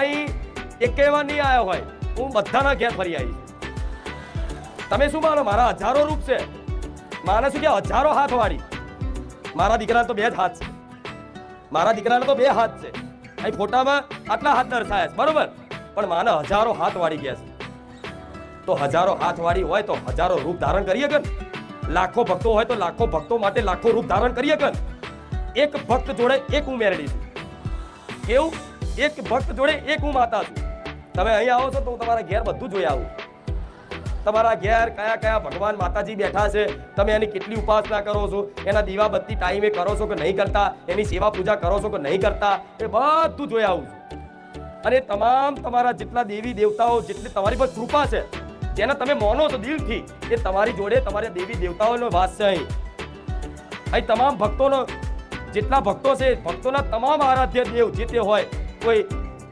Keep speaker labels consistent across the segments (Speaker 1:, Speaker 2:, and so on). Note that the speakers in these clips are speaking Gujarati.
Speaker 1: અહીં એકેવા નહીં આવ્યો હોય, હું બધાના ઘેર ફરી આવી. તમે શું માનો મારા હજારો રૂપ છે? માને શું કે હજારો હાથ વાળી? મારા દીકરાને તો 2 જ હાથ છે. મારા દીકરાને તો 2 હાથ છે. અહીં ફોટામાં આટલા હાથ દર્શાયા છે, બરોબર, પણ માને હજારો હાથ વાળી ગયા છે. તો હજારો હાથ વાળી હોય તો હજારો રૂપ ધારણ કરીએ કે? લાખો ભક્તો હોય તો લાખો ભક્તો માટે લાખો રૂપ ધારણ કરીએ કે? એક ભક્ત જોડે એક હું મેરડી છું. કેવું? એક ભક્ત જોડે એક હું માતા છું. તમે અહીં આવો છો તો હું તમારા ઘેર બધું જોઈ આવું. તમારા ઘેર કયા કયા ભગવાન માતાજી બેઠા છે, તમે એની કેટલી ઉપાસના કરો છો, એના દીવા બત્તી ટાઈમે કરો છો કે નહીં કરતા, એની સેવા પૂજા કરો છો કે નહીં કરતા, એ બધું જોઈ આવું છું. અને તમામ તમારા જેટલા દેવી દેવતાઓ, જેટલી તમારી પર કૃપા છે, જેને તમે માનો છો દિલથી, એ તમારી જોડે તમારા દેવી દેવતાઓનો વાસ છે. અહીં તમામ ભક્તોનો જેટલા ભક્તો છે, ભક્તોના તમામ આરાધ્ય દેવ જે તે હોય, કોઈ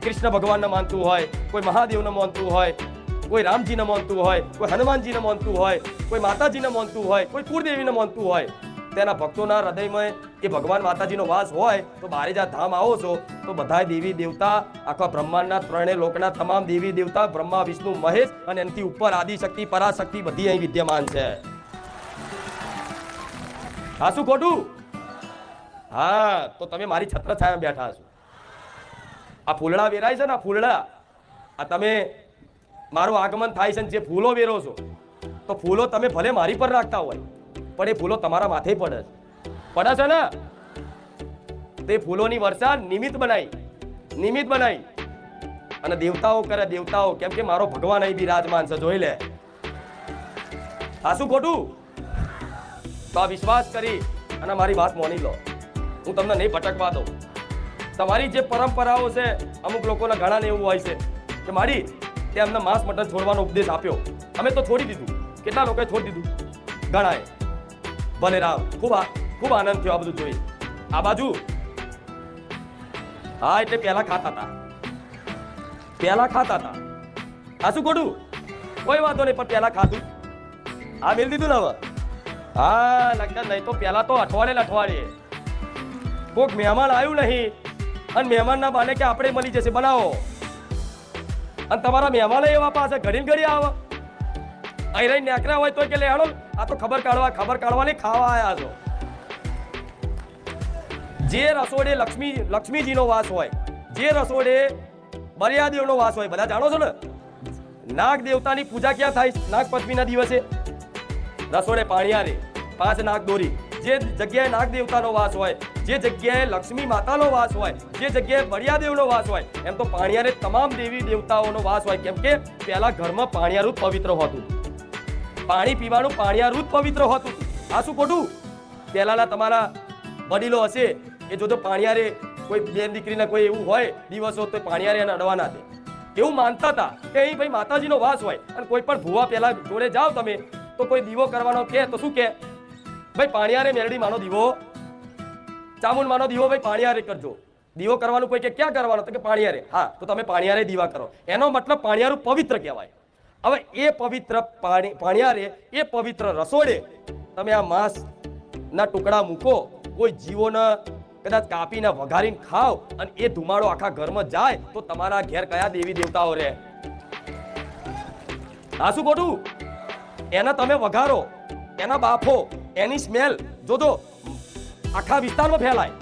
Speaker 1: કૃષ્ણ ભગવાનને માનતું હોય, કોઈ મહાદેવને માનતું હોય, કોઈ રામજીને માનતું હોય, કોઈ હનુમાનજીને માનતું હોય, કોઈ માતાજીને માનતું હોય, કોઈ કુળદેવીને માનતું હોય, તેના ભક્તોના હૃદયમાં એ ભગવાન માતાજીનો વાસ હોય તો બારેજા ધામ આવો છો તો બધા દેવી દેવતા, આખા બ્રહ્માંડના 3 લોકના તમામ દેવી દેવતા, બ્રહ્મા વિષ્ણુ મહેશ અને એનાથી ઉપર આદિશક્તિ પરાશક્તિ બધી અહીં વિદ્યમાન છે. હા, શું ખોટું? હા, તો તમે મારી છત્રછાયા બેઠા છો. આ ફૂલડા વેરાય છે ને, આ ફૂલડા, આ તમે મારું આગમન થાય છે, જે ફૂલો વેરો છો, તો ફૂલો તમે ભલે મારી પર રાખતા હોય, પણ એ ફૂલો તમારા માથે પડે છે ને. તે ફૂલોની વર્ષા નિમિત્ત બનાવી અને દેવતાઓ કરે, દેવતાઓ, કેમ કે મારો ભગવાન અહીં બિરાજમાન છે, જોઈ લે. આ શું ખોટું? તો આ વિશ્વાસ કરી અને મારી વાત માની લો. હું તમને નહીં ભટકવા દઉં. તમારી જે પરંપરાઓ છે, અમુક લોકોના ઘણાને એવું હોય છે કે મારી તે અમને માંસ મટન છોડવાનો ઉપદેશ આપ્યો, અમે તો છોડી દીધું. કેટલા લોકોએ છોડી દીધું? ઘણાએ. ભલે રામ, ખૂબ આનંદ થયો આ બધું જોઈ. આ બાજુ હા, એટલે પહેલા ખાતા હતા. આ શું ખોટું? કોઈ વાંધો નહીં, પણ પહેલા ખાધું. હા, મેળ દીધું ને હવે? હા, લગતા નહીં તો પહેલા તો અઠવાડિયે કોઈક મહેમાન આવ્યું નહીં અને મહેમાનના બાને કે આપણે મળી જશે, બનાવો. અને તમારા મહેમાન એવા પાસે ઘડી આવે, અહીં રહી નેકરા હોય તો કે લે હાલો, આ તો ખબર કાઢવાની ખાવા આવ્યા છો. જે રસોડે લક્ષ્મીજીનો વાસ હોય, જે રસોડે બરિયાદેવનો વાસ હોય, બધા જાણો છો ને? નાગ દેવતાની પૂજા ક્યાં થાય? નાગ પંચમીના દિવસે રસોડે પાણિયારે 5 નાગ દોરી. જે જગ્યાએ નાગ દેવતાનો વાસ હોય, જે જગ્યાએ લક્ષ્મી માતાનો વાસ હોય, જે જગ્યાએ બળિયાદેવનો વાસ હોય, એમ તો પાણિયારે તમામ દેવી દેવતાઓનો વાસ હોય. કેમ કે પહેલા ઘરમાં પાણિયારું પવિત્ર હોતું, પાણી પીવાનું પાણિયારું પવિત્ર હોતું. આ શું ખોટું? પહેલાના તમારા વડીલો હશે એ જોજો પાણિયારે કોઈ બેન દીકરીને કોઈ એવું હોય દિવસો તો પાણિયારે એને અડવાના દે. એવું માનતા હતા કે અહીં ભાઈ માતાજીનો વાસ હોય. અને કોઈ પણ ભૂવા પહેલા જોડે જાઓ તમે તો કોઈ દીવો કરવાનો કહે તો શું કહે? ભાઈ પાણિયારે મેરડી માનો દીવો, ચામુંડ માનો દીવો, ભાઈ પાણિયારે કરજો. દીવો કરવાનું કોઈ કે ક્યાં કરવાનો? તો કે પાણિયારે. હા, તો તમે પાણિયારે દીવા કરો. એનો મતલબ પાણિયારું પવિત્ર કહેવાય. હવે એ પવિત્ર પાણિયારે, એ પવિત્ર રસોડે તમે આ માંસના ટુકડા મૂકો, કોઈ જીવોને કદાચ કાપીને વઘારીને ખાવ અને એ ધુમાડો આખા ઘરમાં જાય તો તમારા ઘેર કયા દેવી દેવતાઓ રહે? આ શું ખોટું? એના તમે વઘારો, એના બાફો, એની સ્મેલ જોજો આખા વિસ્તારમાં ફેલાય.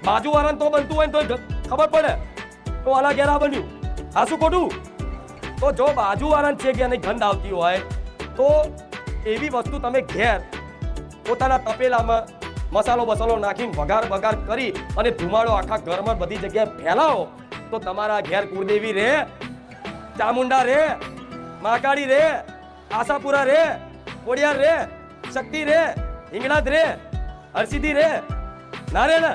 Speaker 1: બાજુવાળાને તો બનતું હોય તો ખબર પડે તો આના ઘેર આ બન્યું. આ શું ખોટું? તો જો બાજુવાળાને છે કે એની ગંધ આવતી હોય તો એવી વસ્તુ તમે ઘેર પોતાના તપેલામાં મસાલો નાખીને વઘાર કરી અને ધુમાડો આખા ઘરમાં બધી જગ્યાએ ફેલાવો તો તમારા ઘેર કુળદેવી રે, ચામુંડા રે, મહાકાળી રે, આશાપુરા રે, કોડિયાર રે, શક્તિ રે, હિંગળાજ રે, હરસિદ્ધિ રે, ના રે ને?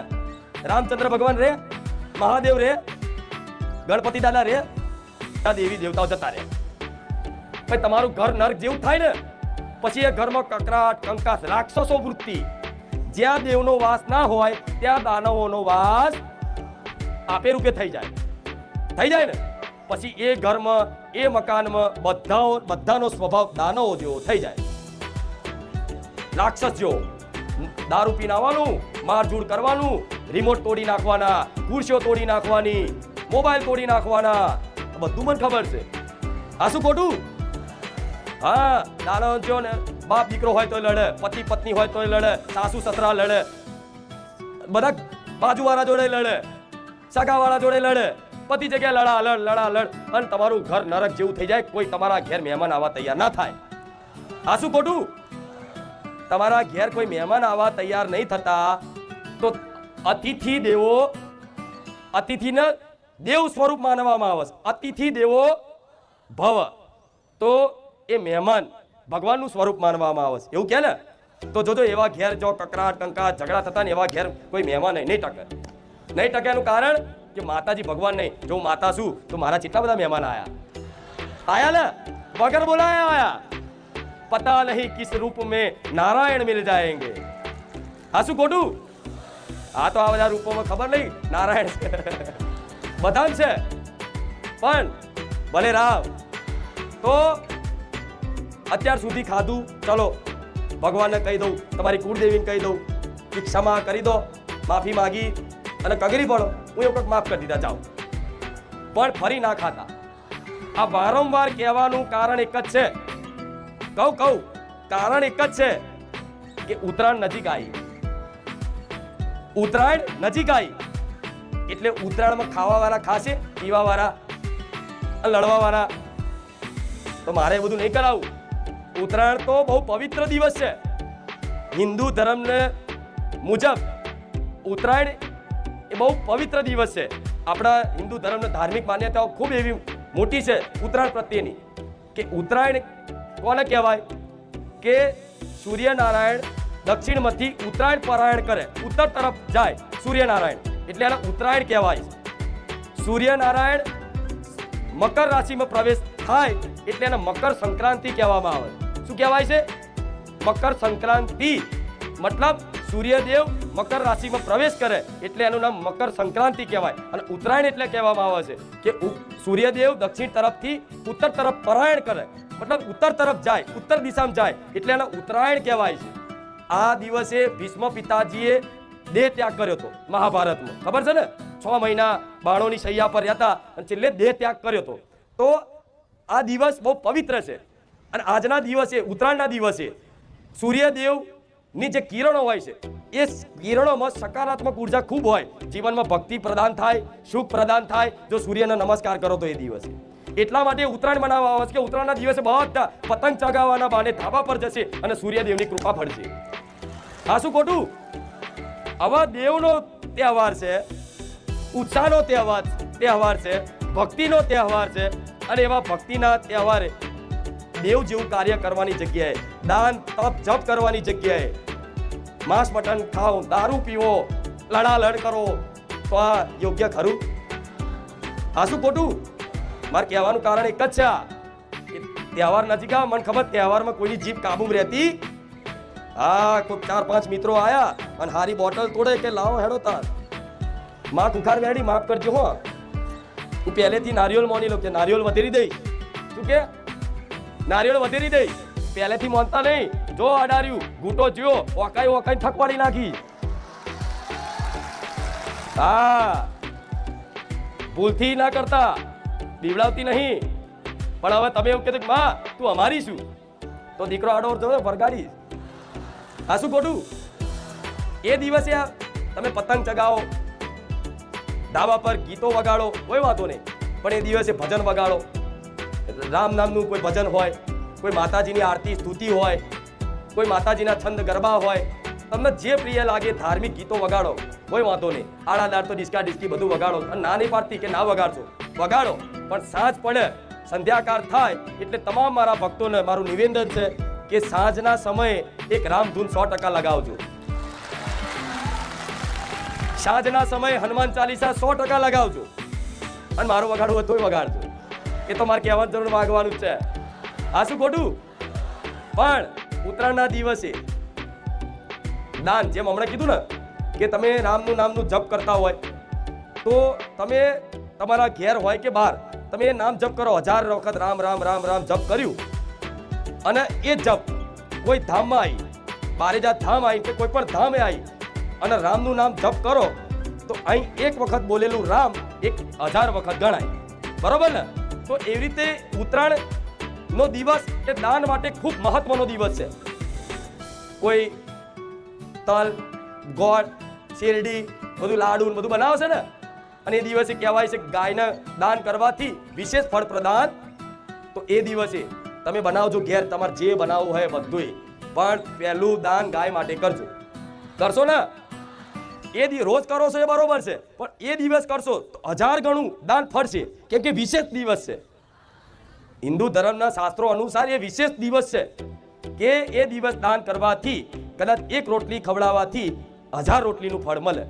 Speaker 1: રામચંદ્ર ભગવાન રે, મહાદેવ રે, ગણપતિ દાદા રે, દેવી દેવતાઓ જતા રહે. ભાઈ તમારું ઘર નર્ક જેવું થાય ને, પછી એ ઘરમાં કકરાટ, કંકાસ, રાક્ષસો વૃત્તિ. જ્યાં દેવનો વાસ ના હોય ત્યાં દાનવોનો વાસ આપે રૂપે થઈ જાય ને. પછી એ ઘરમાં, એ મકાનમાં બધાનો સ્વભાવ દાનવો જેવો થઈ જાય, રાક્ષસ જેવો. દારૂ પીને આવવાનું, મારઝૂડ કરવાનું, રિમોટ તોડી નાખવાના, ખુરશીઓ તોડી નાખવાની, મોબાઈલ તોડી નાખવાના, બધું મને ખબર છે. આ શું ખોટું? હા, નાનો જો ને બાપ દીકરો હોય તોય લડે, પતિ પત્ની હોય તોય લડે, સાસુ સસરા લડે, બધા બાજુવાળા જોડે લડે, સગાવાળા જોડે લડે, બધી જગ્યાએ લડ. અને તમારું ઘર નરક જેવું થઈ જાય, કોઈ તમારા ઘેર મહેમાન આવવા તૈયાર ના થાય. આ શું ખોટું? તમારા ઘેર કોઈ મહેમાન આવવા તૈયાર નહીં થતા તો અતિથિને દેવ સ્વરૂપ માનવામાં આવે છે. અતિથિ દેવો ભવ, તો એ મહેમાન ભગવાનનું સ્વરૂપ માનવામાં આવે છે, એવું કે ને? તો જોજો એવા ઘેર જો કકરાટ કંકાટ ઝઘડા થતા ને એવા ઘેર કોઈ મહેમાન નહીં ટકે. નહીં ટકે એનું કારણ કે માતાજી ભગવાન નહીં. જો હું માતા છું તો મારા કેટલા બધા મહેમાન આયા ને, વગર બોલાયા આયા. પતા નહીં કિસ રૂપ में नारायण मिल जाएंगे. આ શું ખોટું? આ તો આ બધા રૂપોમાં ખબર નહીં નારાયણ બધા છે, પણ ભલે રાવ. તો અત્યાર સુધી ખાધું, ચલો ભગવાનને કહી દઉં, તમારી કુળદેવીને કહી દઉં કે ક્ષમા કરી દો, માફી માગી અને કગરી પડો, હું એક વખત માફ કરી દીધા, જાઓ. પણ ફરી ના ખાતા. આ વારંવાર કહેવાનું કારણ એક જ છે. કહું કારણ એક જ છે કે ઉત્તરાયણ નજીક આવી. ઉત્તરાયણ નજીક આવી એટલે ઉત્તરાયણમાં ખાવાવાળા ખાશે, પીવાવાળા, લડવાવાળા. તો મારે એ બધું નહીં કરાવું. ઉત્તરાયણ તો બહુ પવિત્ર દિવસ છે. હિન્દુ ધર્મને મુજબ ઉત્તરાયણ એ બહુ પવિત્ર દિવસ છે. આપણા હિન્દુ ધર્મની ધાર્મિક માન્યતાઓ ખૂબ એવી મોટી છે ઉત્તરાયણ પ્રત્યેની, કે ઉત્તરાયણ કોને કહેવાય? કે સૂર્યનારાયણ દક્ષિણમાંથી ઉત્તરાયણ પરાયણ કરે, ઉત્તર તરફ જાય સૂર્યનારાયણ, એટલે એને ઉત્તરાયણ કહેવાય. સૂર્યનારાયણ મકર રાશિમાં પ્રવેશ થાય એટલે એને મકર સંક્રાંતિ કહેવામાં આવે. શું કહેવાય છે? મકર સંક્રાંતિ. મતલબ સૂર્યદેવ મકર રાશિમાં પ્રવેશ કરે એટલે એનું નામ મકર સંક્રાંતિ કહેવાય. અને ઉત્તરાયણ એટલે કહેવામાં આવે છે કે સૂર્યદેવ દક્ષિણ તરફથી ઉત્તર તરફ પરાયણ કરે, મતલબ ઉત્તર તરફ જાય, ઉત્તર દિશામાં જાય, એટલે એને ઉત્તરાયણ કહેવાય છે. આ દિવસે ભીષ્મ પિતાજીએ દેહ ત્યાગ કર્યો હતો મહાભારતમાં, ખબર છે ને? 6 મહિના બાણોની શૈયા પર હતા અને છેલ્લે દેહ ત્યાગ કર્યો હતો. તો આ દિવસ બહુ પવિત્ર છે. અને આજના દિવસે, ઉત્તરાયણના દિવસે, સૂર્યદેવની જે કિરણો હોય છે એ કિરણોમાં સકારાત્મક ઉર્જા ખૂબ હોય, જીવનમાં ભક્તિ પ્રદાન થાય, સુખ પ્રદાન થાય જો સૂર્યને નમસ્કાર કરો તો એ દિવસે. એટલા માટે ઉત્તરાયણ મનાવવા આવે છે કે ઉત્તરાયણના દિવસે બધા પતંગ ચગાવવાના બહાને ધાબા પર જશે અને સૂર્યદેવની કૃપા ફળશે. આ શું ખોટું? આવા દેવનો તહેવાર છે, ઉત્સાહનો તહેવાર છે, ભક્તિનો તહેવાર છે. અને એવા ભક્તિના તહેવારે દેવ જેવું કાર્ય કરવાની જગ્યાએ, દાન તપ જપ કરવાની જગ્યાએ માંસ મટન ખાઓ, દારૂ પીવો, લડાલડ કરો, તો આ યોગ્ય ખરું? આ શું ખોટું? મારે કહેવાનું કારણ એક જ છે કે તહેવાર નજીક આવે, મને ખબર તહેવારમાં કોઈની જીભ કાબૂમાં રહેતી. હા, કોઈ 4-5 મિત્રો આયા અને હારી બોટલ તોડે કે લાવો હેડો તાર, માં કુખાર વેડી, માફ કરજો હો, હું પહેલેથી નારિયેળ મોની લો કે નારિયેળ વધેરી દઈ. શું કે નારિયેળ વધેરી દઈ? પહેલેથી મોનતા નહીં. જો અડાર્યું ઘૂંટો જ્યો, ઓકાઈ થકવાડી નાખી. હા, ભૂલથી ના કરતા, બીવડાવતી નહીં. પણ હવે તમે એવું કીધું માં તું અમારી શું, તો દીકરો આડો જો વરગાડી. આ શું ખોટું? એ દિવસે તમે પતંગ ચગાવો, ધાબા પર ગીતો વગાડો, કોઈ વાતો નહીં, પણ એ દિવસે ભજન વગાડો, રામ નામનું કોઈ ભજન હોય, કોઈ માતાજીની આરતી સ્તુતિ હોય, કોઈ માતાજીના છંદ ગરબા હોય, તમને જે પ્રિય લાગે ધાર્મિક ગીતો વગાડો, કોઈ વાંધો નહીં. આડાદાર તો ડિસ્કા ડિસ્કી બધું વગાડો. અને ના નહીં પાડતી કે ના વગાડશો, વગાડો, પણ સાંજ પડે, સંધ્યાકાળ થાય એટલે તમામ મારા ભક્તોને મારું નિવેદન છે કે સાંજના સમયે એક રામધૂન 100% લગાવજો. સાંજના સમયે હનુમાન ચાલીસા 100% લગાવજો. અને મારું વગાડવું હોય તોય વગાડજો. એ તો મારે કહેવાની જરૂર વાગવાનું જ છે. આ શું ખોટું? પણ ઉત્તરાયણના દિવસે દાન, જેમ હમણાં કીધું ને કે તમે રામનું નામનું જપ કરતા હોય તો તમે તમારા ઘેર હોય કે બહાર તમે એ નામ જપ કરો, 1000 વખત રામ રામ રામ રામ જપ કર્યું, અને એ જપ કોઈ ધામમાં આવી, બારેજા ધામ આવી કે કોઈ પણ ધામે આવી અને રામનું નામ જપ કરો તો અહીં એક વખત બોલેલું રામ 1000 વખત ગણાય, બરોબર ને? તો એવી રીતે ઉત્તરાયણ નો દિવસ એ દાન માટે ખૂબ મહત્વનો દિવસ છે. કોઈ તલ, ગોળ, શેરડી, બધું લાડુ ને બધું બનાવશે ને, અને એ દિવસે કહેવાય છે ગાયને દાન કરવાથી વિશેષ ફળ પ્રદાન. તો એ દિવસે તમે બનાવજો ઘેર, તમારે જે બનાવવું હોય બધું, પણ પહેલું દાન ગાય માટે કરજો. કરશો ને? રોજ કરો છો એ બરોબર છે, પણ એ દિવસ કરશો તો 1000 ગણું દાન ફળશે, કેમ કે વિશેષ દિવસ છે. હિન્દુ ધર્મના શાસ્ત્રો અનુસાર એ વિશેષ દિવસ છે કે એ દિવસ દાન કરવાથી કદાચ 1 રોટલી ખવડાવવાથી 1000 રોટલીનું ફળ મળે.